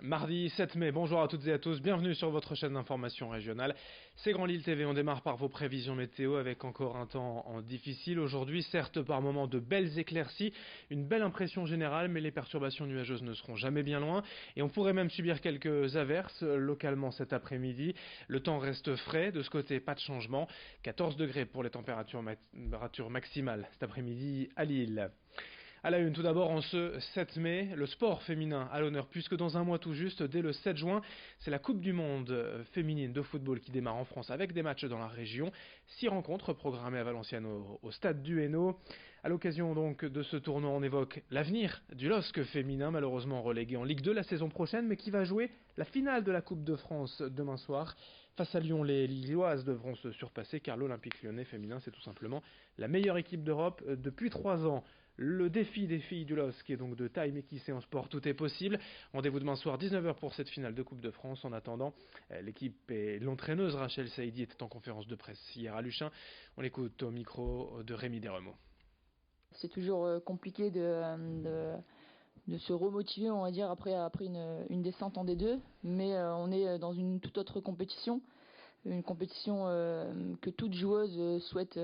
Mardi 7 mai, bonjour à toutes et à tous, bienvenue sur votre chaîne d'information régionale. C'est Grand Lille TV, on démarre par vos prévisions météo avec encore un temps difficile aujourd'hui, certes par moments de belles éclaircies, une belle impression générale, mais les perturbations nuageuses ne seront jamais bien loin et on pourrait même subir quelques averses localement cet après-midi. Le temps reste frais, de ce côté pas de changement, 14 degrés pour les températures maximales cet après-midi à Lille. À la une, tout d'abord, en ce 7 mai, le sport féminin à l'honneur, puisque dans un mois tout juste, dès le 7 juin, c'est la Coupe du Monde féminine de football qui démarre en France avec des matchs dans la région. 6 rencontres programmées à Valenciennes au stade du Hainaut. À l'occasion donc de ce tournoi, on évoque l'avenir du LOSC féminin, malheureusement relégué en Ligue 2 la saison prochaine, mais qui va jouer la finale de la Coupe de France demain soir. Face à Lyon, les Lilloises devront se surpasser car l'Olympique lyonnais féminin, c'est tout simplement la meilleure équipe d'Europe depuis 3 ans. Le défi des filles du LOSC est donc de taille, mais qui sait en sport, tout est possible. Rendez-vous demain soir 19h pour cette finale de Coupe de France. En attendant, l'équipe et l'entraîneuse Rachel Saïdi était en conférence de presse hier à Luchin. On l'écoute au micro de Rémi Desremeaux. C'est toujours compliqué de se remotiver, on va dire, après une descente en D2, mais on est dans une toute autre compétition, une compétition que toute joueuse souhaite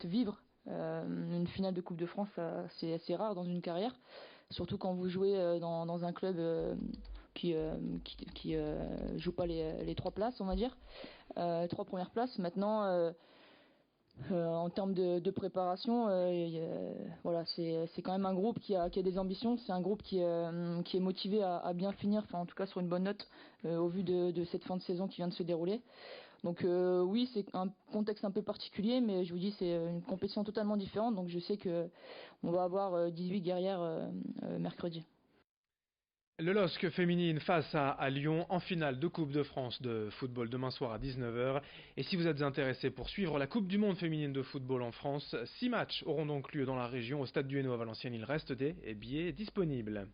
vivre. Une finale de Coupe de France, c'est assez rare dans une carrière, surtout quand vous jouez dans un club qui joue pas les trois places, on va dire, les trois premières places. Maintenant, en termes de préparation, voilà, c'est quand même un groupe qui a des ambitions. C'est un groupe qui est motivé à bien finir, enfin en tout cas sur une bonne note au vu de cette fin de saison qui vient de se dérouler. Donc oui, c'est un contexte un peu particulier, mais je vous dis c'est une compétition totalement différente. Donc je sais que on va avoir 18 guerrières mercredi. Le LOSC féminine face à Lyon en finale de Coupe de France de football demain soir à 19h. Et si vous êtes intéressé pour suivre la Coupe du Monde féminine de football en France, 6 matchs auront donc lieu dans la région au stade du Hainaut à Valenciennes. Il reste des billets disponibles.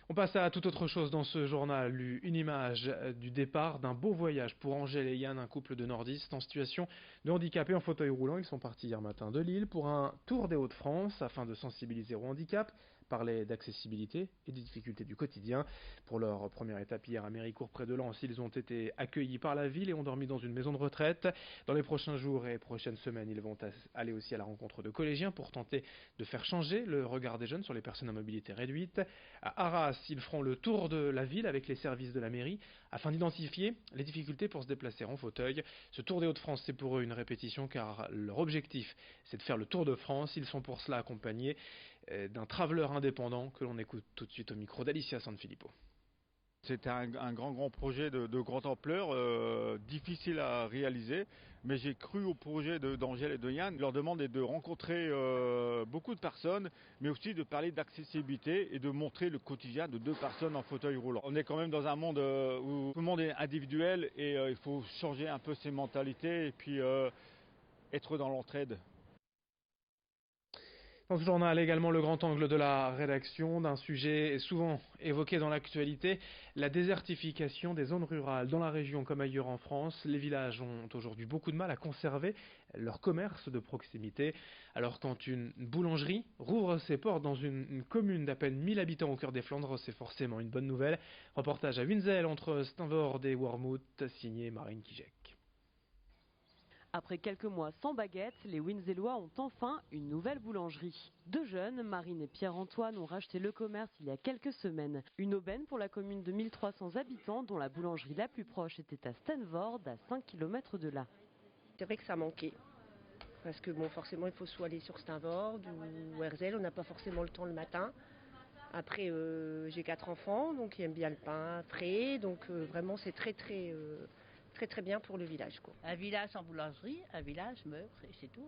On passe à toute autre chose dans ce journal. Une image du départ d'un beau voyage pour Angèle et Yann, un couple de nordistes en situation de handicap et en fauteuil roulant. Ils sont partis hier matin de Lille pour un tour des Hauts-de-France afin de sensibiliser au handicap, parler d'accessibilité et des difficultés du quotidien. Pour leur première étape hier à Méricourt près de Lens, ils ont été accueillis par la ville et ont dormi dans une maison de retraite. Dans les prochains jours et prochaines semaines, ils vont aller aussi à la rencontre de collégiens pour tenter de faire changer le regard des jeunes sur les personnes à mobilité réduite. À Arras, ils feront le tour de la ville avec les services de la mairie afin d'identifier les difficultés pour se déplacer en fauteuil. Ce Tour des Hauts-de-France, c'est pour eux une répétition car leur objectif, c'est de faire le Tour de France. Ils sont pour cela accompagnés d'un traveler indépendant que l'on écoute tout de suite au micro d'Alicia Sanfilippo. C'était un grand projet de grande ampleur, difficile à réaliser, mais j'ai cru au projet d'Angèle et de Yann. Leur demande est de rencontrer beaucoup de personnes, mais aussi de parler d'accessibilité et de montrer le quotidien de deux personnes en fauteuil roulant. On est quand même dans un monde où tout le monde est individuel et il faut changer un peu ses mentalités et puis être dans l'entraide. Dans ce journal également le grand angle de la rédaction d'un sujet souvent évoqué dans l'actualité, la désertification des zones rurales dans la région comme ailleurs en France. Les villages ont aujourd'hui beaucoup de mal à conserver leur commerce de proximité. Alors quand une boulangerie rouvre ses portes dans une commune d'à peine 1000 habitants au cœur des Flandres, c'est forcément une bonne nouvelle. Reportage à Winzel entre Steenvoorde et Wormhout, signé Marine Kijek. Après quelques mois sans baguette, les Winzellois ont enfin une nouvelle boulangerie. Deux jeunes, Marine et Pierre-Antoine, ont racheté le commerce il y a quelques semaines. Une aubaine pour la commune de 1300 habitants dont la boulangerie la plus proche était à Steenvoorde, à 5 km de là. C'est vrai que ça manquait. Parce que bon, forcément, il faut soit aller sur Steenvoorde ou Herzl, on n'a pas forcément le temps le matin. Après, j'ai 4 enfants, donc ils aiment bien le pain frais, donc vraiment c'est très bien pour le village, quoi. Un village sans boulangerie, un village meurt et c'est tout.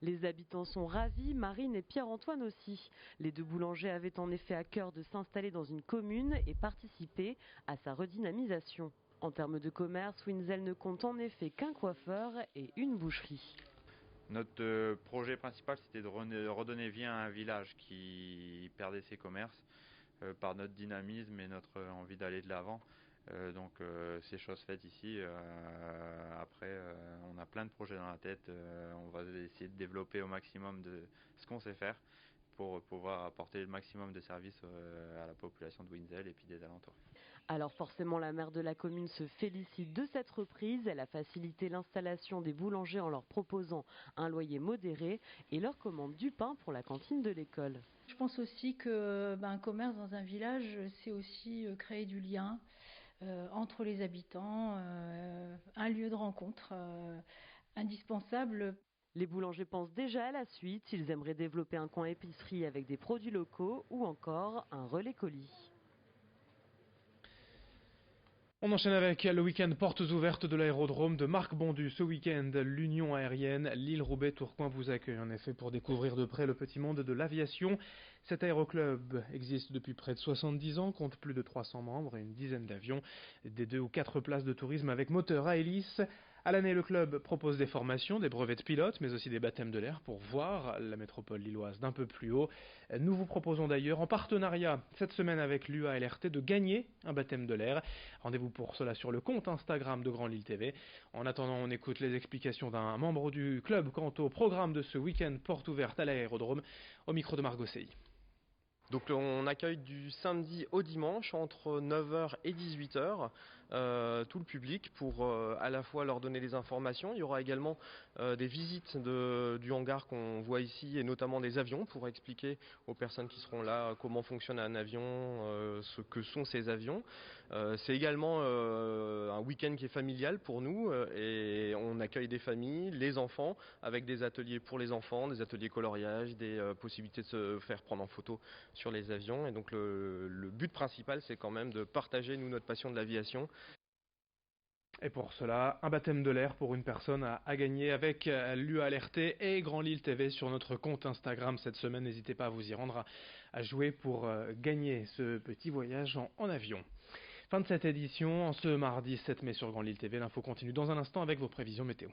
Les habitants sont ravis, Marine et Pierre-Antoine aussi. Les deux boulangers avaient en effet à cœur de s'installer dans une commune et participer à sa redynamisation. En termes de commerce, Winzel ne compte en effet qu'un coiffeur et une boucherie. Notre projet principal, c'était de redonner vie à un village qui perdait ses commerces par notre dynamisme et notre envie d'aller de l'avant. Donc c'est chose faite ici. Après, on a plein de projets dans la tête. On va essayer de développer au maximum de ce qu'on sait faire pour pouvoir apporter le maximum de services à la population de Winzel et puis des alentours. Alors forcément, la maire de la commune se félicite de cette reprise. Elle a facilité l'installation des boulangers en leur proposant un loyer modéré et leur commande du pain pour la cantine de l'école. Je pense aussi que un commerce dans un village, c'est aussi créer du lien entre les habitants, un lieu de rencontre indispensable. Les boulangers pensent déjà à la suite. Ils aimeraient développer un coin épicerie avec des produits locaux ou encore un relais colis. On enchaîne avec le week-end portes ouvertes de l'aérodrome de Marc Bondu. Ce week-end, l'Union aérienne Lille-Roubaix-Tourcoing vous accueille en effet pour découvrir de près le petit monde de l'aviation. Cet aéroclub existe depuis près de 70 ans, compte plus de 300 membres et une dizaine d'avions, des 2 ou 4 places de tourisme avec moteur à hélice. À l'année, le club propose des formations, des brevets de pilote, mais aussi des baptêmes de l'air pour voir la métropole lilloise d'un peu plus haut. Nous vous proposons d'ailleurs, en partenariat cette semaine avec l'UALRT, de gagner un baptême de l'air. Rendez-vous pour cela sur le compte Instagram de Grand Lille TV. En attendant, on écoute les explications d'un membre du club quant au programme de ce week-end porte ouverte à l'aérodrome, au micro de Margot Sey. Donc on accueille du samedi au dimanche entre 9h et 18h tout le public pour à la fois leur donner des informations. Il y aura également des visites du hangar qu'on voit ici et notamment des avions pour expliquer aux personnes qui seront là comment fonctionne un avion, ce que sont ces avions. C'est également un week-end qui est familial pour nous et on accueille des familles, les enfants avec des ateliers pour les enfants, des ateliers coloriage, des possibilités de se faire prendre en photo sur les avions. Et donc le but principal, c'est quand même de partager notre passion de l'aviation. Et pour cela, un baptême de l'air pour une personne à gagner avec l'UALRT et Grand Lille TV sur notre compte Instagram cette semaine. N'hésitez pas à vous y rendre, à jouer pour gagner ce petit voyage en avion. Fin de cette édition, en ce mardi 7 mai sur Grand Lille TV. L'info continue dans un instant avec vos prévisions météo.